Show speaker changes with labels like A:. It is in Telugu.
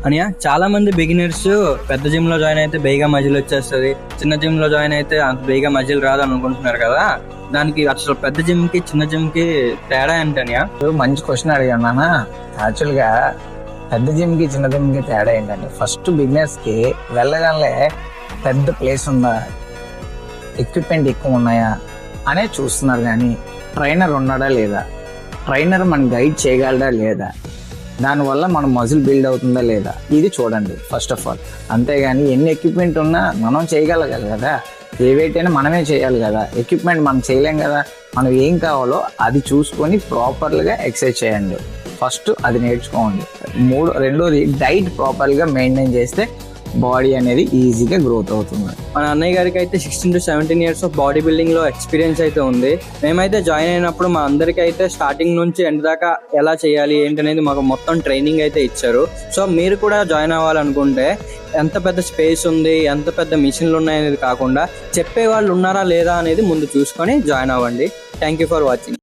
A: అని చాలా మంది బిగినర్స్ పెద్ద జిమ్ లో జాయిన్ అయితే బేగా మజిల్ వచ్చేస్తుంది, చిన్న జిమ్ లో జాయిన్ అయితే అంత బేగా మజిల్ రాదు అనుకుంటున్నారు కదా. దానికి అసలు పెద్ద జిమ్ కి చిన్న జిమ్ కి తేడా ఏంటనియా?
B: మంచి క్వశ్చన్ అడిగాను నాన్న. యాక్చువల్ గా పెద్ద జిమ్ కి చిన్న జిమ్ కి తేడా ఏంటంటే, ఫస్ట్ బిగినర్స్ కి వెళ్ళగానే పెద్ద ప్లేస్ ఉందా, ఎక్విప్మెంట్ ఎక్కువ ఉన్నాయా అనే చూస్తున్నారు. కానీ ట్రైనర్ ఉన్నాడా లేదా, ట్రైనర్ మనం గైడ్ చేయగలడా లేదా, దానివల్ల మన మజిల్ బిల్డ్ అవుతుందా లేదా, ఇది చూడండి ఫస్ట్ ఆఫ్ ఆల్. అంతేగాని ఎన్ని ఎక్విప్మెంట్ ఉన్నా మనం చేయగలగాలి కదా, ఏ వెయిట్ అయినా మనమే చేయాలి కదా. ఎక్విప్మెంట్ మనం చేయలేం కదా. మనం ఏం కావాలో అది చూసుకొని ప్రాపర్గా ఎక్సర్సైజ్ చేయండి. ఫస్ట్ అది నేర్చుకోండి. రెండోది డైట్ ప్రాపర్గా మెయింటైన్ చేస్తే బాడీ అనేది ఈజీగా గ్రోత్ అవుతుంది.
A: మన అన్నయ్య గారికి అయితే 16 to 17 years of body building లో ఎక్స్పీరియన్స్ అయితే ఉంది. మేమైతే జాయిన్ అయినప్పుడు మా అందరికి అయితే స్టార్టింగ్ నుంచి ఎండ్ దాకా ఎలా చేయాలి ఏంటనేది మాకు మొత్తం ట్రైనింగ్ అయితే ఇచ్చారు. సో మీరు కూడా జాయిన్ అవ్వాలనుకుంటే ఎంత పెద్ద స్పేస్ ఉంది, ఎంత పెద్ద మిషన్లు ఉన్నాయనేది కాకుండా చెప్పే వాళ్ళు ఉన్నారా లేదా అనేది ముందు చూసుకొని జాయిన్ అవ్వండి. Thank you for watching.